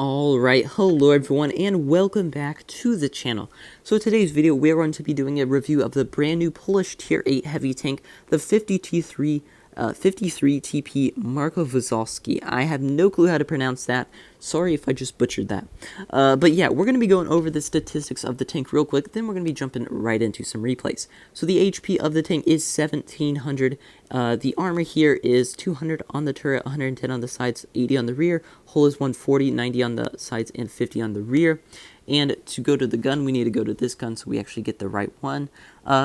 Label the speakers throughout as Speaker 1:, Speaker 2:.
Speaker 1: Alright, hello everyone and welcome back to the channel. So today's video we are going to be doing a review of the brand new Polish Tier 8 heavy tank, the 53 TP Marko Wazowski. I have no clue how to pronounce that. Sorry if I just butchered that. But yeah, we're going to be going over the statistics of the tank real quick, then we're going to be jumping right into some replays. So the HP of the tank is 1700. The armor here is 200 on the turret, 110 on the sides, 80 on the rear. Hull is 140, 90 on the sides, and 50 on the rear. And to go to the gun, we need to go to this gun so we actually get the right one.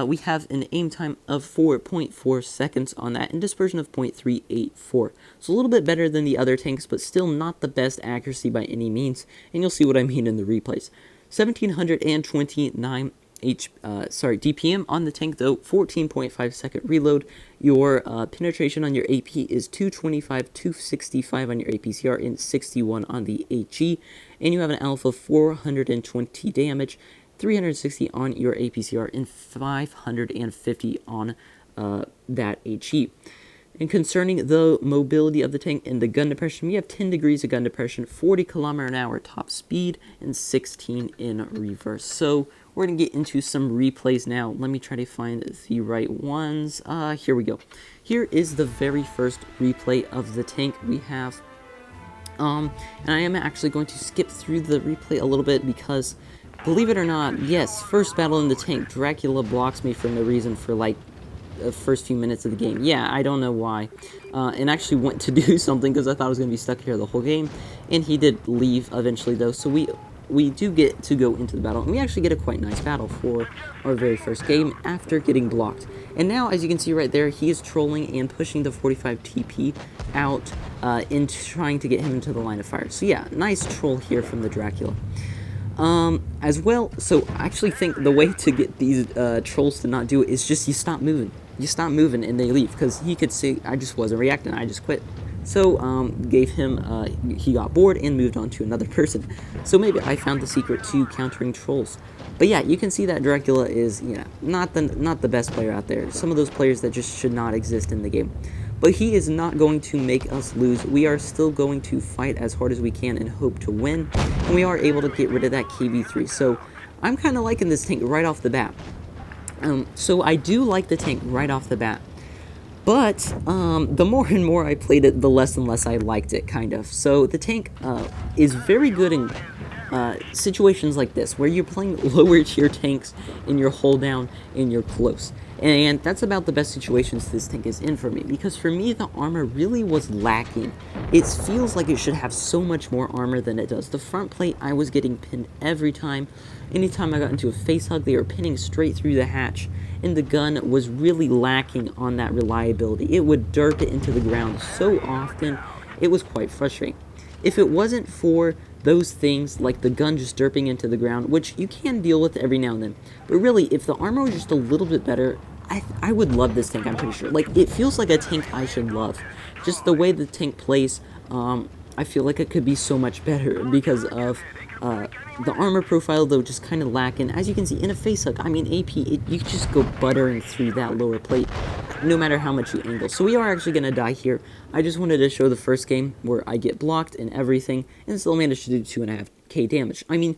Speaker 1: We have an aim time of 4.4 seconds on that and dispersion of 0.384. So a little bit better than the other tanks, but still not the best accuracy by any means. And you'll see what I mean in the replays. 1729 DPM on the tank though, 14.5 second reload. Your penetration on your AP is 225, 265 on your APCR, and 61 on the HE. And you have an alpha of 420 damage, 360 on your APCR, and 550 on that HE. And concerning the mobility of the tank and the gun depression, we have 10 degrees of gun depression, 40 km/h top speed, and 16 in reverse. So we're going to get into some replays now. Let me try to find the right ones. Here we go. Here is the very first replay of the tank we have. And I am actually going to skip through the replay a little bit because, believe it or not, yes, first battle in the tank, Dracula blocks me for no reason for like the first few minutes of the game. Yeah, I don't know why. And actually went to do something because I thought I was going to be stuck here the whole game. And he did leave eventually though, so we do get to go into the battle, and we actually get a quite nice battle for our very first game after getting blocked. And now, as you can see right there, he is trolling and pushing the 45 TP out into trying to get him into the line of fire. So yeah, nice troll here from the Dracula. As well, so I actually think the way to get these trolls to not do it is just you stop moving. You stop moving and they leave, because he could see I just wasn't reacting, I just quit. So, gave him, he got bored and moved on to another person. So maybe I found the secret to countering trolls. But yeah, you can see that Dracula is, you know, not the best player out there. Some of those players that just should not exist in the game. But he is not going to make us lose. We are still going to fight as hard as we can and hope to win. And we are able to get rid of that KB3. So, I'm kind of liking this tank right off the bat. So I do like the tank right off the bat. But, the more and more I played it, the less and less I liked it, kind of. So, the tank, is very good in, situations like this, where you're playing lower tier tanks, and you're hull down, and you're close. And that's about the best situations this tank is in for me, because for me, the armor really was lacking. It feels like it should have so much more armor than it does. The front plate, I was getting pinned every time. Anytime I got into a face hug, they were pinning straight through the hatch. And the gun was really lacking on that reliability. It would derp it into the ground so often, it was quite frustrating. If it wasn't for those things, like the gun just derping into the ground, which you can deal with every now and then, but really, if the armor was just a little bit better, I would love this tank, I'm pretty sure. Like, it feels like a tank I should love. Just the way the tank plays, I feel like it could be so much better because of the armor profile, though, just kind of lacking. As you can see, in a face hug, I mean, AP, you just go buttering through that lower plate, no matter how much you angle. So we are actually going to die here. I just wanted to show the first game where I get blocked and everything, and still managed to do 2.5k damage. I mean,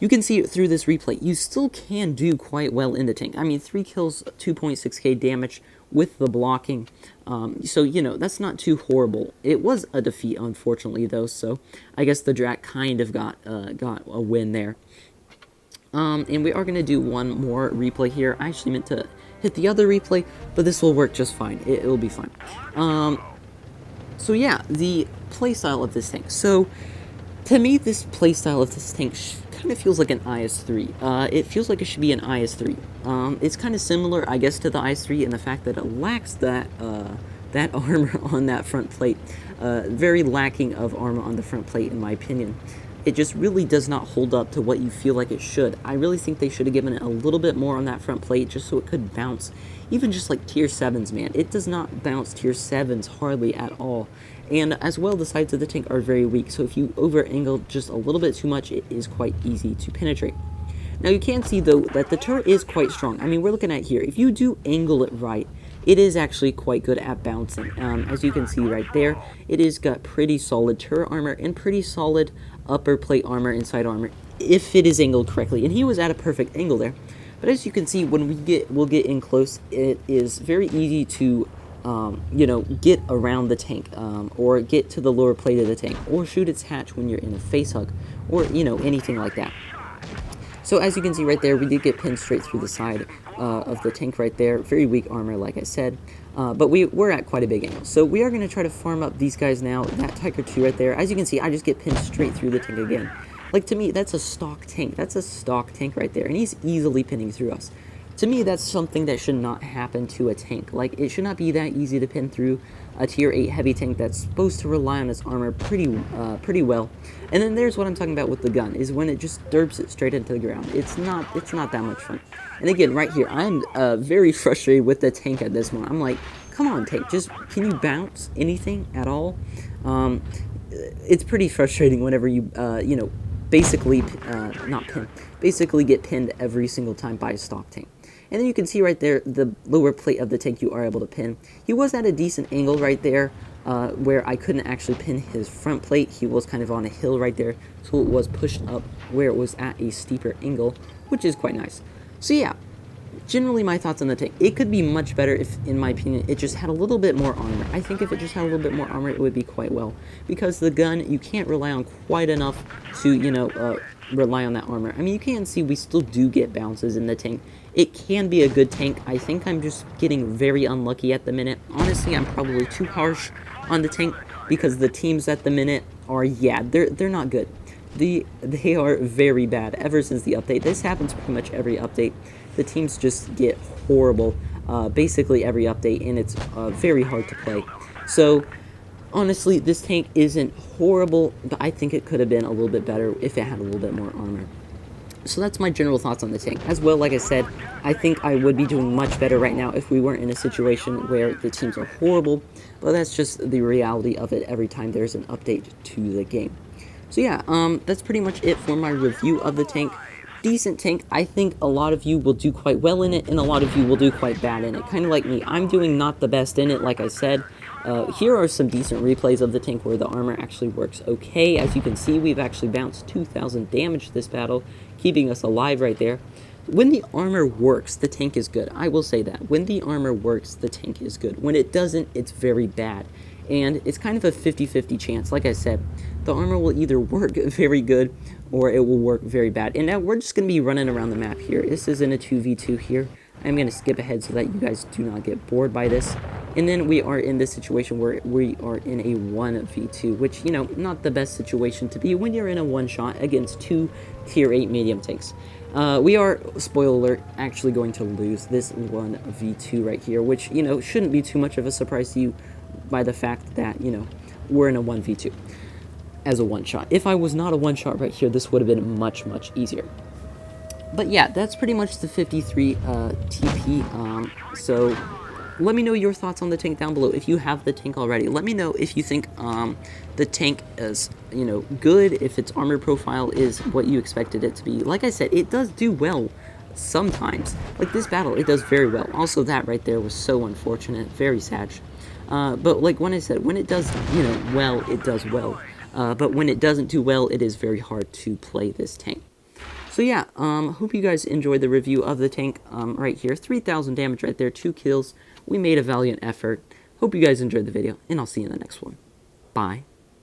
Speaker 1: you can see it through this replay. You still can do quite well in the tank. I mean, 3 kills, 2.6k damage with the blocking. So, you know, that's not too horrible. It was a defeat, unfortunately, though, so I guess the Drac kind of got a win there. And we are going to do one more replay here. I actually meant to hit the other replay, but this will work just fine. It will be fine. So, yeah, the playstyle of this tank. So, to me, this playstyle of this tank kind of feels like an IS-3. It feels like it should be an IS-3. It's kind of similar, I guess, to the IS-3 in the fact that it lacks that armor on that front plate. Very lacking of armor on the front plate, in my opinion. It just really does not hold up to what you feel like it should. I really think they should have given it a little bit more on that front plate just so it could bounce. Even just like tier 7s, man. It does not bounce tier 7s hardly at all. And as well, the sides of the tank are very weak, so if you over-angle just a little bit too much, it is quite easy to penetrate. Now, you can see, though, that the turret is quite strong. I mean, we're looking at here. If you do angle it right, it is actually quite good at bouncing. As you can see right there, it has got pretty solid turret armor and pretty solid upper plate armor and side armor if it is angled correctly. And he was at a perfect angle there. But as you can see, when we'll get in close, it is very easy to you know, get around the tank, or get to the lower plate of the tank, or shoot its hatch when you're in a face hug, or, you know, anything like that. So as you can see right there, we did get pinned straight through the side of the tank right there. Very weak armor, like I said, but we're at quite a big angle. So we are going to try to farm up these guys now. That Tiger 2 right there, as you can see, I just get pinned straight through the tank again. Like, to me, that's a stock tank. That's a stock tank right there, and he's easily pinning through us. To me, that's something that should not happen to a tank. Like, it should not be that easy to pin through a tier 8 heavy tank that's supposed to rely on its armor pretty well. And then there's what I'm talking about with the gun, is when it just derps it straight into the ground. It's not that much fun. And again, right here, I'm very frustrated with the tank at this moment. I'm like, come on, tank, just, can you bounce anything at all? It's pretty frustrating whenever you, you know, basically, basically get pinned every single time by a stock tank. And then you can see right there, the lower plate of the tank you are able to pin. He was at a decent angle right there, where I couldn't actually pin his front plate. He was kind of on a hill right there, so it was pushed up where it was at a steeper angle, which is quite nice. So yeah, generally my thoughts on the tank. It could be much better if, in my opinion, it just had a little bit more armor. I think if it just had a little bit more armor, it would be quite well. Because the gun, you can't rely on quite enough to, you know, rely on that armor. I mean, you can see we still do get bounces in the tank. It can be a good tank. I think I'm just getting very unlucky at the minute. Honestly, I'm probably too harsh on the tank because the teams at the minute are, yeah, they're not good. They are very bad ever since the update. This happens pretty much every update. The teams just get horrible basically every update, and it's very hard to play. So honestly, this tank isn't horrible, but I think it could have been a little bit better if it had a little bit more armor. So that's my general thoughts on the tank. As well, like I said, I think I would be doing much better right now if we weren't in a situation where the teams are horrible, but that's just the reality of it every time there's an update to the game. So yeah, that's pretty much it for my review of the tank. Decent tank. I think a lot of you will do quite well in it, and a lot of you will do quite bad in it. Kind of like me. I'm doing not the best in it, like I said. Here are some decent replays of the tank where the armor actually works okay. As you can see, we've actually bounced 2,000 damage this battle, keeping us alive right there. When the armor works, the tank is good. I will say that. When the armor works, the tank is good. When it doesn't, it's very bad. And it's kind of a 50-50 chance. Like I said, the armor will either work very good or it will work very bad. And now we're just going to be running around the map here. This is in a 2v2 here. I'm going to skip ahead so that you guys do not get bored by this. And then we are in this situation where we are in a 1v2, which, you know, not the best situation to be when you're in a one-shot against two tier 8 medium tanks. We are, spoiler alert, actually going to lose this 1v2 right here, which, you know, shouldn't be too much of a surprise to you by the fact that, you know, we're in a 1v2 as a one-shot. If I was not a one-shot right here, this would have been much, much easier. But yeah, that's pretty much the 53 TP. So let me know your thoughts on the tank down below. If you have the tank already, let me know if you think the tank is, you know, good, if its armor profile is what you expected it to be. Like I said, it does do well sometimes. Like this battle, it does very well. Also, that right there was so unfortunate, very sad. But like when I said, when it does, you know, well, it does well. But when it doesn't do well, it is very hard to play this tank. So yeah, hope you guys enjoyed the review of the tank right here. 3,000 damage right there, 2 kills. We made a valiant effort. Hope you guys enjoyed the video, and I'll see you in the next one. Bye.